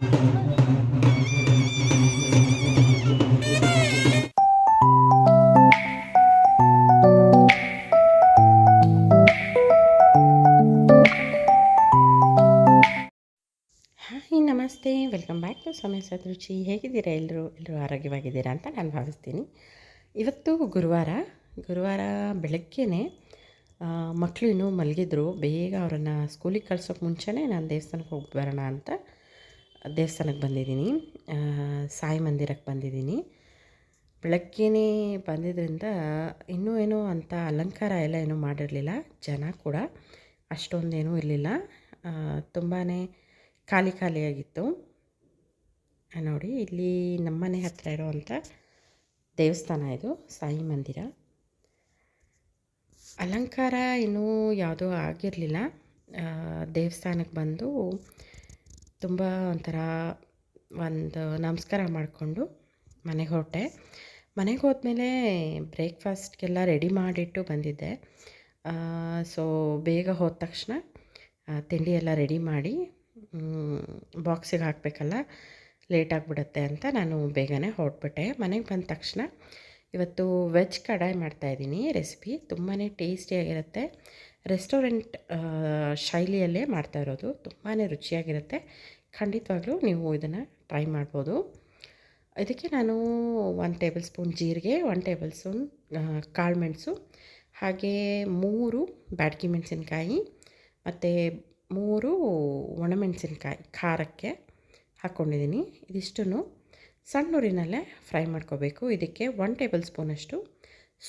Hi ನಮಸ್ತೆ, welcome back to ಸಮಯ ಸದರುಚಿ. ಹೇಗಿದ್ದೀರಾ ಎಲ್ಲರೂ ಆರೋಗ್ಯವಾಗಿದ್ದೀರಾ ಅಂತ ನಾನು ಭಾವಿಸ್ತೀನಿ. ಇವತ್ತು ಗುರುವಾರ ಬೆಳಗ್ಗೆನೇ ಮಕ್ಕಳು ಇನ್ನೂ ಮಲಗಿದ್ರು. ಬೇಗ ಅವರನ್ನು ಸ್ಕೂಲಿಗೆ ಕಳ್ಸೋಕ್ಕೆ ಮುಂಚೆನೇ ನಾನು ದೇವಸ್ಥಾನಕ್ಕೆ ಹೋಗಿ ಬರೋಣ ಅಂತ ದೇವಸ್ಥಾನಕ್ಕೆ ಬಂದಿದ್ದೀನಿ. ಸಾಯಿ ಮಂದಿರಕ್ಕೆ ಬಂದಿದ್ದೀನಿ. ಬೆಳಗ್ಗೆನೇ ಬಂದಿದ್ದರಿಂದ ಇನ್ನೂ ಏನೋ ಅಂತ ಅಲಂಕಾರ ಎಲ್ಲ ಏನೂ ಮಾಡಿರಲಿಲ್ಲ. ಜನ ಕೂಡ ಅಷ್ಟೊಂದೇನೂ ಇರಲಿಲ್ಲ. ತುಂಬಾ ಖಾಲಿಯಾಗಿತ್ತು. ನೋಡಿ, ಇಲ್ಲಿ ನಮ್ಮನೆ ಹತ್ತಿರ ಇರೋವಂಥ ದೇವಸ್ಥಾನ ಇದು, ಸಾಯಿ ಮಂದಿರ. ಅಲಂಕಾರ ಇನ್ನೂ ಯಾವುದೂ ಆಗಿರಲಿಲ್ಲ. ದೇವಸ್ಥಾನಕ್ಕೆ ಬಂದು ತುಂಬ ಒಂಥರ ಒಂದು ನಮಸ್ಕಾರ ಮಾಡಿಕೊಂಡು ಮನೆಗೆ ಹೊರಟೆ. ಮನೆಗೆ ಹೋದ್ಮೇಲೆ ಬ್ರೇಕ್ಫಾಸ್ಟ್ಗೆಲ್ಲ ರೆಡಿ ಮಾಡಿಟ್ಟು ಬಂದಿದ್ದೆ. ಸೊ ಬೇಗ ಹೋದ ತಕ್ಷಣ ತಿಂಡಿ ಎಲ್ಲ ರೆಡಿ ಮಾಡಿ ಬಾಕ್ಸಿಗೆ ಹಾಕಬೇಕಲ್ಲ, ಲೇಟ್ ಆಗಿಬಿಡುತ್ತೆ ಅಂತ ನಾನು ಬೇಗನೆ ಹೊರಟ್ಬಿಟ್ಟೆ. ಮನೆಗೆ ಬಂದ ತಕ್ಷಣ ಇವತ್ತು ವೆಜ್ ಕಡಾಯಿ ಮಾಡ್ತಾಯಿದ್ದೀನಿ. ರೆಸಿಪಿ ತುಂಬಾ ಟೇಸ್ಟಿಯಾಗಿರುತ್ತೆ. ರೆಸ್ಟೋರೆಂಟ್ ಶೈಲಿಯಲ್ಲೇ ಮಾಡ್ತಾ ಇರೋದು. ತುಂಬಾ ರುಚಿಯಾಗಿರುತ್ತೆ. ಖಂಡಿತವಾಗ್ಲೂ ನೀವು ಇದನ್ನು ಟ್ರೈ ಮಾಡ್ಬೋದು. ಇದಕ್ಕೆ ನಾನು 1 ಟೇಬಲ್ ಸ್ಪೂನ್ ಜೀರಿಗೆ, 1 ಟೇಬಲ್ ಸ್ಪೂನ್ ಕಾಳುಮೆಣಸು, ಹಾಗೆ 3 ಬ್ಯಾಡಗಿ ಮೆಣಸಿನ್ಕಾಯಿ ಮತ್ತು 3 ಒಣಮೆಣಸಿನ್ಕಾಯಿ ಖಾರಕ್ಕೆ ಹಾಕ್ಕೊಂಡಿದ್ದೀನಿ. ಇದಿಷ್ಟನ್ನು ಸಣ್ಣ ಉರಿನಲ್ಲೇ ಫ್ರೈ ಮಾಡ್ಕೋಬೇಕು. ಇದಕ್ಕೆ 1 ಟೇಬಲ್ ಸ್ಪೂನಷ್ಟು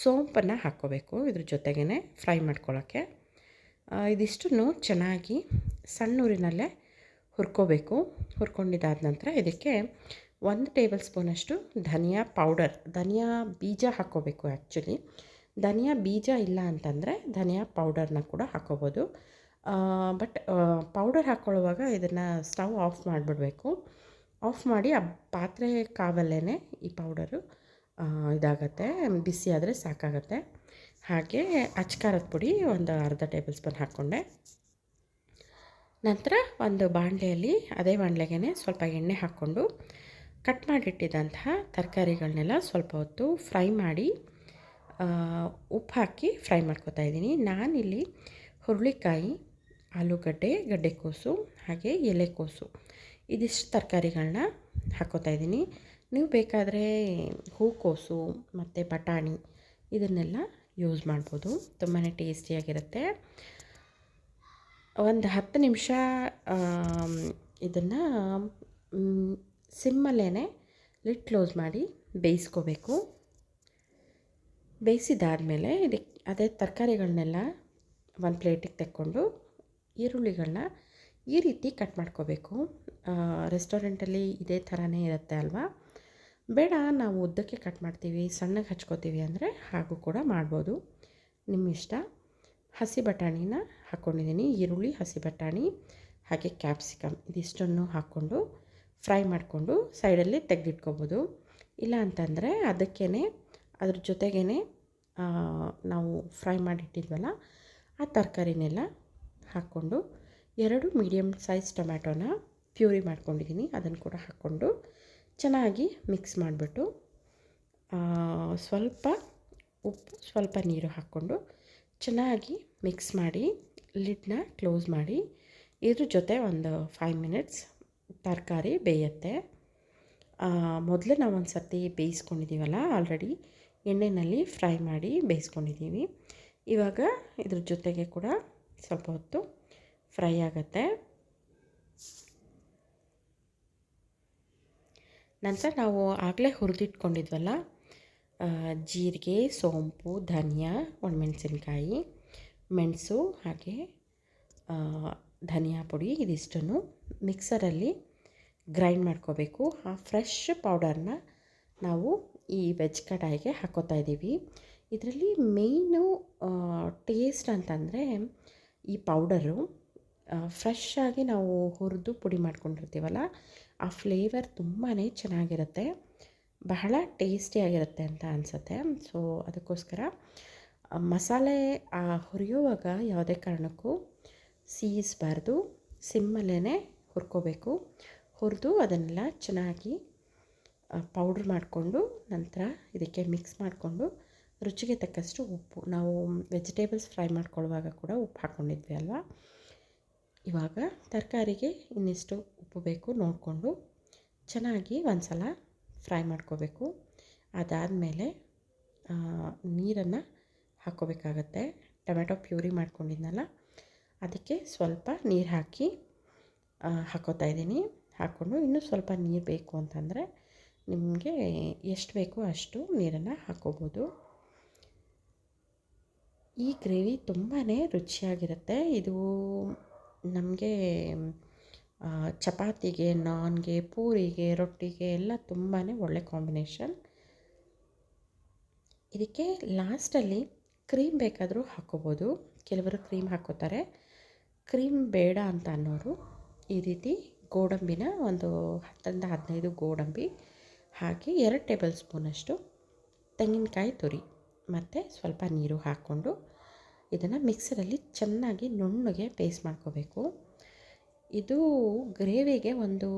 ಸೋಂಪನ್ನು ಹಾಕ್ಕೋಬೇಕು ಇದ್ರ ಜೊತೆಗೇ ಫ್ರೈ ಮಾಡ್ಕೊಳ್ಳೋಕ್ಕೆ. ಇದಿಷ್ಟನ್ನು ಚೆನ್ನಾಗಿ ಸಣ್ಣ ಉರಿನಲ್ಲೇ ಹುರ್ಕೋಬೇಕು. ಹುರ್ಕೊಂಡಿದ್ದಾದ ನಂತರ ಇದಕ್ಕೆ 1 ಟೇಬಲ್ ಸ್ಪೂನಷ್ಟು ಧನಿಯಾ ಪೌಡರ್, ಧನಿಯಾ ಬೀಜ ಹಾಕ್ಕೋಬೇಕು. ಆ್ಯಕ್ಚುಲಿ ಧನಿಯಾ ಬೀಜ ಇಲ್ಲ ಅಂತಂದರೆ ಧನಿಯಾ ಪೌಡರ್ನ ಕೂಡ ಹಾಕ್ಕೋಬೋದು. ಬಟ್ ಪೌಡರ್ ಹಾಕ್ಕೊಳ್ಳುವಾಗ ಇದನ್ನು ಸ್ಟವ್ ಆಫ್ ಮಾಡಿಬಿಡಬೇಕು. ಆಫ್ ಮಾಡಿ ಆ ಪಾತ್ರೆ ಕಾವಲ್ಲೇ ಈ ಪೌಡರು ಇದಾಗತ್ತೆ, ಬಿಸಿ ಆದರೆ ಸಾಕಾಗತ್ತೆ. ಹಾಗೆ ಅಚ್ಕಾರದ ಪುಡಿ ಒಂದು ಅರ್ಧ ಟೇಬಲ್ ಸ್ಪೂನ್ ಹಾಕ್ಕೊಂಡೆ. ನಂತರ ಒಂದು ಬಾಣಲೆಯಲ್ಲಿ, ಅದೇ ಬಾಣಲೆಗೆ ಸ್ವಲ್ಪ ಎಣ್ಣೆ ಹಾಕ್ಕೊಂಡು ಕಟ್ ಮಾಡಿಟ್ಟಿದ್ದಂತಹ ತರಕಾರಿಗಳನ್ನೆಲ್ಲ ಸ್ವಲ್ಪ ಹೊತ್ತು ಫ್ರೈ ಮಾಡಿ ಉಪ್ಪು ಹಾಕಿ ಫ್ರೈ ಮಾಡ್ಕೊತಾ ಇದ್ದೀನಿ. ನಾನಿಲ್ಲಿ ಹುರುಳಿಕಾಯಿ, ಆಲೂಗಡ್ಡೆ, ಗಡ್ಡೆಕೋಸು ಹಾಗೆ ಎಲೆಕೋಸು ಇದಿಷ್ಟು ತರಕಾರಿಗಳನ್ನ ಹಾಕ್ಕೋತಾ ಇದ್ದೀನಿ. ನೀವು ಬೇಕಾದರೆ ಹೂಕೋಸು ಮತ್ತು ಬಟಾಣಿ ಇದನ್ನೆಲ್ಲ ಯೂಸ್ ಮಾಡ್ಬೋದು. ತುಂಬಾ ಟೇಸ್ಟಿಯಾಗಿರುತ್ತೆ. ಒಂದು 10 ನಿಮಿಷ ಇದನ್ನು ಸಿಮ್ಮಲ್ಲೇ ಲಿಡ್ ಕ್ಲೋಸ್ ಮಾಡಿ ಬೇಯಿಸ್ಕೋಬೇಕು. ಬೇಯಿಸಿದಾದಮೇಲೆ ಇದಕ್ಕೆ ಅದೇ ತರಕಾರಿಗಳನ್ನೆಲ್ಲ ಒಂದು ಪ್ಲೇಟಿಗೆ ತೆಕ್ಕೊಂಡು ಈರುಳ್ಳಿಗಳನ್ನ ಈ ರೀತಿ ಕಟ್ ಮಾಡ್ಕೋಬೇಕು. ರೆಸ್ಟೋರೆಂಟಲ್ಲಿ ಇದೇ ಥರನೇ ಇರುತ್ತೆ ಅಲ್ವಾ? ಬೇಡ ನಾವು ಉದ್ದಕ್ಕೆ ಕಟ್ ಮಾಡ್ತೀವಿ, ಸಣ್ಣಗೆ ಹಚ್ಕೋತೀವಿ ಅಂದರೆ ಹಾಗೂ ಕೂಡ ಮಾಡ್ಬೋದು, ನಿಮ್ಮ ಇಷ್ಟ. ಹಸಿ ಬಟಾಣಿನ ಹಾಕ್ಕೊಂಡಿದ್ದೀನಿ. ಈರುಳ್ಳಿ, ಹಸಿ ಬಟಾಣಿ ಹಾಗೆ ಕ್ಯಾಪ್ಸಿಕಮ್ ಇದಿಷ್ಟನ್ನು ಹಾಕ್ಕೊಂಡು ಫ್ರೈ ಮಾಡಿಕೊಂಡು ಸೈಡಲ್ಲಿ ತೆಗೆದಿಟ್ಕೋಬೋದು. ಇಲ್ಲ ಅಂತಂದರೆ ಅದಕ್ಕೇ ಅದ್ರ ಜೊತೆಗೇ ನಾವು ಫ್ರೈ ಮಾಡಿಟ್ಟಿದ್ವಲ್ಲ ಆ ತರಕಾರಿನೆಲ್ಲ ಹಾಕ್ಕೊಂಡು 2 ಮೀಡಿಯಮ್ ಸೈಜ್ ಟೊಮ್ಯಾಟೋನ ಪ್ಯೂರಿ ಮಾಡ್ಕೊಂಡಿದ್ದೀನಿ, ಅದನ್ನು ಕೂಡ ಹಾಕ್ಕೊಂಡು ಚೆನ್ನಾಗಿ ಮಿಕ್ಸ್ ಮಾಡಿಬಿಟ್ಟು ಸ್ವಲ್ಪ ಉಪ್ಪು, ಸ್ವಲ್ಪ ನೀರು ಹಾಕ್ಕೊಂಡು ಚೆನ್ನಾಗಿ ಮಿಕ್ಸ್ ಮಾಡಿ ಲಿಡ್ನ ಕ್ಲೋಸ್ ಮಾಡಿ ಇದ್ರ ಜೊತೆ ಒಂದು 5 ಮಿನಿಟ್ಸ್ ತರಕಾರಿ ಬೇಯುತ್ತೆ. ಮೊದಲೇ ನಾವು ಒಂದು ಸರ್ತಿ ಬೇಯಿಸ್ಕೊಂಡಿದ್ದೀವಲ್ಲ, ಆಲ್ರೆಡಿ ಎಣ್ಣೆಯಲ್ಲಿ ಫ್ರೈ ಮಾಡಿ ಬೇಯಿಸ್ಕೊಂಡಿದ್ದೀವಿ. ಇವಾಗ ಇದ್ರ ಜೊತೆಗೆ ಕೂಡ ಸ್ವಲ್ಪ ಹೊತ್ತು ಫ್ರೈ ಆಗುತ್ತೆ. ನಂತರ ನಾವು ಆಗಲೇ ಹುರಿದಿಟ್ಕೊಂಡಿದ್ವಲ್ಲ ಜೀರಿಗೆ, ಸೋಂಪು, ಧನಿಯಾ, ಒಣಮೆಣಸಿನ್ಕಾಯಿ, ಮೆಣಸು ಹಾಗೆ ಧನಿಯಾ ಪುಡಿ ಇದಿಷ್ಟನ್ನು ಮಿಕ್ಸರಲ್ಲಿ ಗ್ರೈಂಡ್ ಮಾಡ್ಕೋಬೇಕು. ಆ ಫ್ರೆಶ್ ಪೌಡರ್ನ ನಾವು ಈ ವೆಜ್ ಕಡಾಯಿಗೆ ಹಾಕ್ಕೋತಾ ಇದ್ದೀವಿ. ಇದರಲ್ಲಿ ಮೇಯ್ನು ಟೇಸ್ಟ್ ಅಂತಂದರೆ ಈ ಪೌಡರು ಫ್ರೆಶ್ ಆಗಿ ನಾವು ಹುರಿದು ಪುಡಿ ಮಾಡ್ಕೊಂಡಿರ್ತೀವಲ್ಲ, ಆ ಫ್ಲೇವರ್ ತುಂಬಾ ಚೆನ್ನಾಗಿರುತ್ತೆ, ಬಹಳ ಟೇಸ್ಟಿಯಾಗಿರುತ್ತೆ ಅಂತ ಅನಿಸುತ್ತೆ. ಸೊ ಅದಕ್ಕೋಸ್ಕರ ಮಸಾಲೆ ಹುರಿಯುವಾಗ ಯಾವುದೇ ಕಾರಣಕ್ಕೂ ಸೀಯಿಸಬಾರ್ದು, ಸಿಮ್ಮಲ್ಲೇ ಹುರ್ಕೋಬೇಕು. ಹುರಿದು ಅದನ್ನೆಲ್ಲ ಚೆನ್ನಾಗಿ ಪೌಡ್ರ್ ಮಾಡಿಕೊಂಡು ನಂತರ ಇದಕ್ಕೆ ಮಿಕ್ಸ್ ಮಾಡಿಕೊಂಡು ರುಚಿಗೆ ತಕ್ಕಷ್ಟು ಉಪ್ಪು, ನಾವು ವೆಜಿಟೇಬಲ್ಸ್ ಫ್ರೈ ಮಾಡ್ಕೊಳ್ಳುವಾಗ ಕೂಡ ಉಪ್ಪು ಹಾಕ್ಕೊಂಡಿದ್ವಿ ಅಲ್ವಾ. ಇವಾಗ ತರಕಾರಿಗೆ ಇನ್ನಿಷ್ಟು ಉಪ್ಪು ಬೇಕು ನೋಡಿಕೊಂಡು ಚೆನ್ನಾಗಿ ಒಂದು ಸಲ ಫ್ರೈ ಮಾಡ್ಕೋಬೇಕು. ಅದಾದಮೇಲೆ ನೀರನ್ನು ಹಾಕ್ಕೋಬೇಕಾಗತ್ತೆ. ಟೊಮೆಟೊ ಪ್ಯೂರಿ ಮಾಡ್ಕೊಂಡಿದ್ನಲ್ಲ ಅದಕ್ಕೆ ಸ್ವಲ್ಪ ನೀರು ಹಾಕಿ ಹಾಕ್ಕೋತಾ ಇದ್ದೀನಿ. ಹಾಕ್ಕೊಂಡು ಇನ್ನೂ ಸ್ವಲ್ಪ ನೀರು ಬೇಕು ಅಂತಂದರೆ ನಿಮಗೆ ಎಷ್ಟು ಬೇಕೋ ಅಷ್ಟು ನೀರನ್ನು ಹಾಕ್ಕೋಬೋದು. ಈ ಗ್ರೇವಿ ತುಂಬಾ ರುಚಿಯಾಗಿರುತ್ತೆ. ಇದು ನಮಗೆ ಚಪಾತಿಗೆ, ನಾನ್ಗೆ, ಪೂರಿಗೆ, ರೊಟ್ಟಿಗೆ ಎಲ್ಲ ತುಂಬಾ ಒಳ್ಳೆ ಕಾಂಬಿನೇಷನ್. ಇದಕ್ಕೆ ಲಾಸ್ಟಲ್ಲಿ ಕ್ರೀಮ್ ಬೇಕಾದರೂ ಹಾಕ್ಕೋಬೋದು. ಕೆಲವರು ಕ್ರೀಮ್ ಹಾಕ್ಕೋತಾರೆ. ಕ್ರೀಮ್ ಬೇಡ ಅಂತ ಅನ್ನೋರು ಈ ರೀತಿ ಗೋಡಂಬಿನ ಒಂದು 10ರಿಂದ 15 ಗೋಡಂಬಿ ಹಾಕಿ 2 ಟೇಬಲ್ ಸ್ಪೂನಷ್ಟು ತೆಂಗಿನಕಾಯಿ ತುರಿ ಮತ್ತು ಸ್ವಲ್ಪ ನೀರು ಹಾಕ್ಕೊಂಡು ಇದನ್ನು ಮಿಕ್ಸರಲ್ಲಿ ಚೆನ್ನಾಗಿ ನುಣ್ಣಗೆ ಪೇಸ್ಟ್ ಮಾಡ್ಕೋಬೇಕು. ಇದು ಗ್ರೇವಿಗೆ ಒಂದು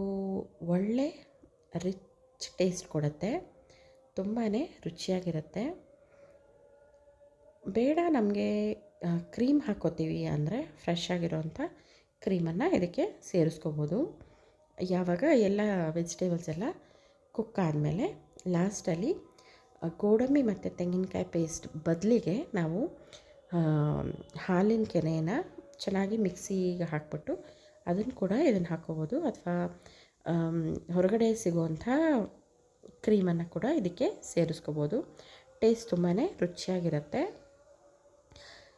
ಒಳ್ಳೆ ರಿಚ್ ಟೇಸ್ಟ್ ಕೊಡುತ್ತೆ, ತುಂಬಾ ರುಚಿಯಾಗಿರುತ್ತೆ. ಬೇಡ ನಮಗೆ ಕ್ರೀಮ್ ಹಾಕ್ಕೋತೀವಿ ಅಂದರೆ ಫ್ರೆಶ್ ಆಗಿರೋವಂಥ ಕ್ರೀಮನ್ನು ಇದಕ್ಕೆ ಸೇರಿಸ್ಕೋಬೋದು. ಯಾವಾಗ ಎಲ್ಲ ವೆಜಿಟೇಬಲ್ಸ್ ಎಲ್ಲ ಕುಕ್ ಆದಮೇಲೆ ಲಾಸ್ಟಲ್ಲಿ ಗೋಡಂಬಿ ಮತ್ತು ತೆಂಗಿನಕಾಯಿ ಪೇಸ್ಟ್ ಬದಲಿಗೆ ನಾವು ಹಾಲಿನ ಕೆನೆನ ಚೆನ್ನಾಗಿ ಮಿಕ್ಸಿಗೆ ಹಾಕ್ಬಿಟ್ಟು ಅದನ್ನು ಕೂಡ ಇದನ್ನು ಹಾಕ್ಕೋಬೋದು. ಅಥವಾ ಹೊರಗಡೆ ಸಿಗುವಂಥ ಕ್ರೀಮನ್ನು ಕೂಡ ಇದಕ್ಕೆ ಸೇರಿಸ್ಕೋಬೋದು. ಟೇಸ್ಟ್ ತುಂಬಾ ರುಚಿಯಾಗಿರುತ್ತೆ.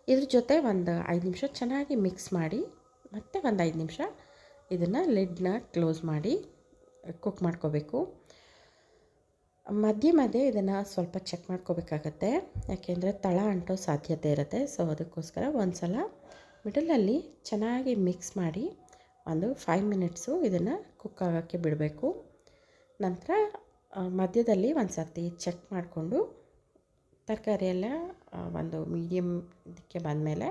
ಇದ್ರ ಜೊತೆ ಒಂದು 5 ನಿಮಿಷ ಚೆನ್ನಾಗಿ ಮಿಕ್ಸ್ ಮಾಡಿ ಮತ್ತು ಒಂದು 5 ನಿಮಿಷ ಇದನ್ನು ಲಿಡ್ನ ಕ್ಲೋಸ್ ಮಾಡಿ ಕುಕ್ ಮಾಡ್ಕೋಬೇಕು. ಮಧ್ಯೆ ಮಧ್ಯೆ ಇದನ್ನು ಸ್ವಲ್ಪ ಚೆಕ್ ಮಾಡ್ಕೋಬೇಕಾಗತ್ತೆ, ಯಾಕೆಂದರೆ ತಳ ಅಂಟೋ ಸಾಧ್ಯತೆ ಇರುತ್ತೆ. ಸೊ ಅದಕ್ಕೋಸ್ಕರ ಒಂದು ಸಲ ಮಿಡಲಲ್ಲಿ ಚೆನ್ನಾಗಿ ಮಿಕ್ಸ್ ಮಾಡಿ ಒಂದು 5 ಮಿನಿಟ್ಸು ಇದನ್ನು ಕುಕ್ ಆಗೋಕ್ಕೆ ಬಿಡಬೇಕು. ನಂತರ ಮಧ್ಯದಲ್ಲಿ ಒಂದು ಸರ್ತಿ ಚೆಕ್ ಮಾಡಿಕೊಂಡು ತರಕಾರಿ ಎಲ್ಲ ಒಂದು ಮೀಡಿಯಮ್ ಇದಕ್ಕೆ ಬಂದಮೇಲೆ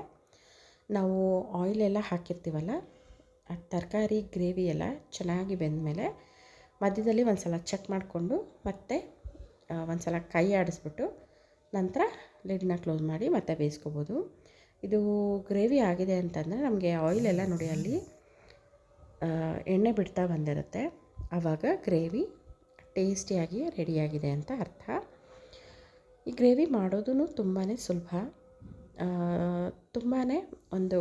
ನಾವು ಆಯಿಲೆಲ್ಲ ಹಾಕಿರ್ತೀವಲ್ಲ, ಆ ತರಕಾರಿ ಗ್ರೇವಿ ಎಲ್ಲ ಚೆನ್ನಾಗಿ ಬೆಂದಮೇಲೆ ಮಧ್ಯದಲ್ಲಿ ಒಂದು ಸಲ ಚೆಕ್ ಮಾಡಿಕೊಂಡು ಮತ್ತೆ ಒಂದು ಸಲ ಕೈ ಆಡಿಸ್ಬಿಟ್ಟು ನಂತರ ಲಿಡ್ನ ಕ್ಲೋಸ್ ಮಾಡಿ ಮತ್ತೆ ಬೇಯಿಸ್ಕೋಬೋದು. ಇದು ಗ್ರೇವಿ ಆಗಿದೆ ಅಂತಂದರೆ ನಮಗೆ ಆಯಿಲೆಲ್ಲ ನೋಡಿ ಅಲ್ಲಿ ಎಣ್ಣೆ ಬಿಡ್ತಾ ಬಂದಿರುತ್ತೆ, ಆವಾಗ ಗ್ರೇವಿ ಟೇಸ್ಟಿಯಾಗಿ ರೆಡಿಯಾಗಿದೆ ಅಂತ ಅರ್ಥ. ಈ ಗ್ರೇವಿ ಮಾಡೋದು ತುಂಬಾ ಸುಲಭ. ತುಂಬಾ ಒಂದು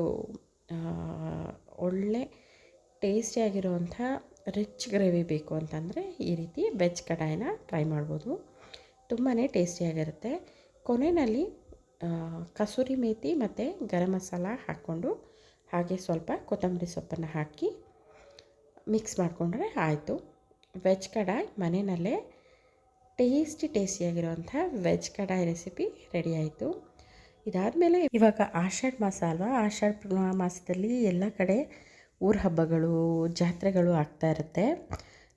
ಒಳ್ಳೆ ಟೇಸ್ಟಿಯಾಗಿರುವಂಥ ರಿಚ್ ಗ್ರೇವಿ ಬೇಕು ಅಂತಂದರೆ ಈ ರೀತಿ ವೆಜ್ ಕಡಾಯಿನ ಟ್ರೈ ಮಾಡ್ಬೋದು. ತುಂಬಾ ಟೇಸ್ಟಿಯಾಗಿರುತ್ತೆ. ಕೊನೆಯಲ್ಲಿ ಕಸೂರಿ ಮೇಥಿ ಮತ್ತು ಗರಂ ಮಸಾಲ ಹಾಕ್ಕೊಂಡು ಹಾಗೆ ಸ್ವಲ್ಪ ಕೊತ್ತಂಬರಿ ಸೊಪ್ಪನ್ನು ಹಾಕಿ ಮಿಕ್ಸ್ ಮಾಡಿಕೊಂಡ್ರೆ ಆಯಿತು. ವೆಜ್ ಕಡಾಯಿ ಮನೆಯಲ್ಲೇ ಟೇಸ್ಟಿಯಾಗಿರುವಂಥ ವೆಜ್ ಕಡಾಯಿ ರೆಸಿಪಿ ರೆಡಿ ಆಯಿತು. ಇದಾದಮೇಲೆ ಇವಾಗ ಆಷಾಢ ಮಾಸ ಅಲ್ವಾ, ಆಷಾಢ ಮಾಸದಲ್ಲಿ ಎಲ್ಲ ಕಡೆ ಊರ ಹಬ್ಬಗಳು, ಜಾತ್ರೆಗಳು ಆಗ್ತಾ ಇರುತ್ತೆ.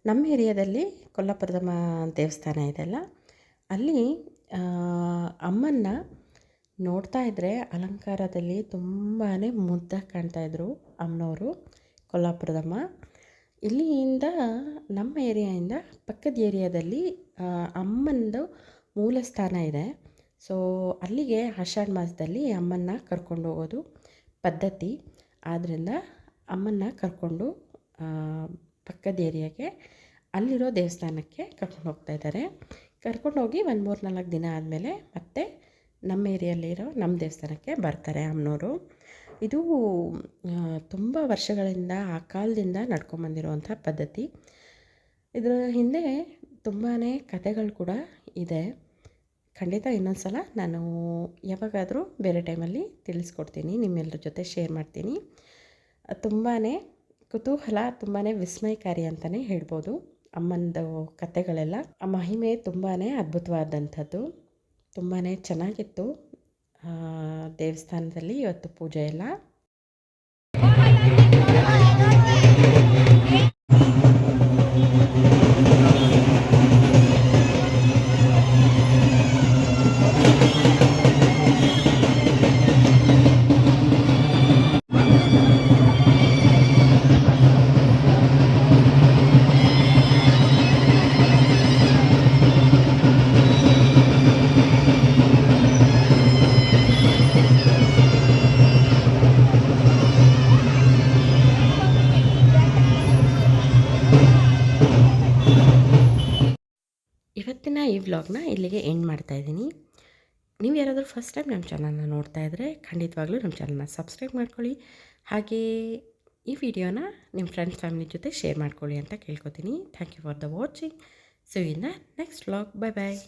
ನಮ್ಮ ಏರಿಯಾದಲ್ಲಿ ಕೊಲ್ಲಾಪುರದಮ್ಮ ದೇವಸ್ಥಾನ ಇದೆಯಲ್ಲ, ಅಲ್ಲಿ ಅಮ್ಮನ್ನ ನೋಡ್ತಾ ಇದ್ದರೆ ಅಲಂಕಾರದಲ್ಲಿ ತುಂಬಾ ಮುದ್ದಾಗಿ ಕಾಣ್ತಾಯಿದ್ರು ಅಮ್ಮನವರು, ಕೊಲ್ಲಾಪುರದಮ್ಮ. ಇಲ್ಲಿಂದ ನಮ್ಮ ಏರಿಯಾಯಿಂದ ಪಕ್ಕದ ಏರಿಯಾದಲ್ಲಿ ಅಮ್ಮನದು ಮೂಲ ಸ್ಥಾನ ಇದೆ. ಸೊ ಅಲ್ಲಿಗೆ ಆಷಾಢ ಮಾಸದಲ್ಲಿ ಅಮ್ಮನ್ನ ಕರ್ಕೊಂಡು ಹೋಗೋದು ಪದ್ಧತಿ. ಆದ್ದರಿಂದ ಅಮ್ಮನ್ನ ಕರ್ಕೊಂಡು ಪಕ್ಕದ ಏರಿಯಾಗೆ ಅಲ್ಲಿರೋ ದೇವಸ್ಥಾನಕ್ಕೆ ಕರ್ಕೊಂಡು ಹೋಗ್ತಾಯಿದ್ದಾರೆ. ಕರ್ಕೊಂಡೋಗಿ ಒಂದು 3-4 ದಿನ ಆದಮೇಲೆ ಮತ್ತೆ ನಮ್ಮ ಏರಿಯಲ್ಲಿರೋ ನಮ್ಮ ದೇವಸ್ಥಾನಕ್ಕೆ ಬರ್ತಾರೆ ಅಮ್ಮನವರು. ಇದು ತುಂಬ ವರ್ಷಗಳಿಂದ ಆ ಕಾಲದಿಂದ ನಡ್ಕೊಂಬಂದಿರುವಂಥ ಪದ್ಧತಿ. ಇದರ ಹಿಂದೆ ತುಂಬಾ ಕಥೆಗಳು ಕೂಡ ಇದೆ. ಖಂಡಿತ ಇನ್ನೊಂದು ಸಲ ನಾನು ಯಾವಾಗಾದರೂ ಬೇರೆ ಟೈಮಲ್ಲಿ ತಿಳಿಸ್ಕೊಡ್ತೀನಿ, ನಿಮ್ಮೆಲ್ಲರ ಜೊತೆ ಶೇರ್ ಮಾಡ್ತೀನಿ. ತುಂಬಾ ಕುತೂಹಲ, ತುಂಬಾ ವಿಸ್ಮಯಕಾರಿ ಅಂತಲೇ ಹೇಳ್ಬೋದು ಅಮ್ಮನದು ಕಥೆಗಳೆಲ್ಲ. ಆ ಮಹಿಮೆ ತುಂಬಾ ಅದ್ಭುತವಾದಂಥದ್ದು. ತುಂಬಾ ಚೆನ್ನಾಗಿತ್ತು ದೇವಸ್ಥಾನದಲ್ಲಿ ಇವತ್ತು ಪೂಜೆ ಎಲ್ಲ. ವ್ಲಾಗ್ನ ಇಲ್ಲಿಗೆ ಎಂಡ್ ಮಾಡ್ತಾಯಿದ್ದೀನಿ. ನೀವು ಯಾರಾದರೂ ಫಸ್ಟ್ ಟೈಮ್ ನಮ್ಮ ಚಾನಲ್ನ ನೋಡ್ತಾ ಇದ್ದರೆ ಖಂಡಿತವಾಗ್ಲೂ ನಮ್ಮ ಚಾನಲ್ನ ಸಬ್ಸ್ಕ್ರೈಬ್ ಮಾಡ್ಕೊಳ್ಳಿ. ಹಾಗೇ ಈ ವಿಡಿಯೋನ ನಿಮ್ಮ ಫ್ರೆಂಡ್ಸ್ ಫ್ಯಾಮಿಲಿ ಜೊತೆ ಶೇರ್ ಮಾಡ್ಕೊಳ್ಳಿ ಅಂತ ಕೇಳ್ಕೊತೀನಿ. Thank you for the watching. So in the next vlog. Bye bye.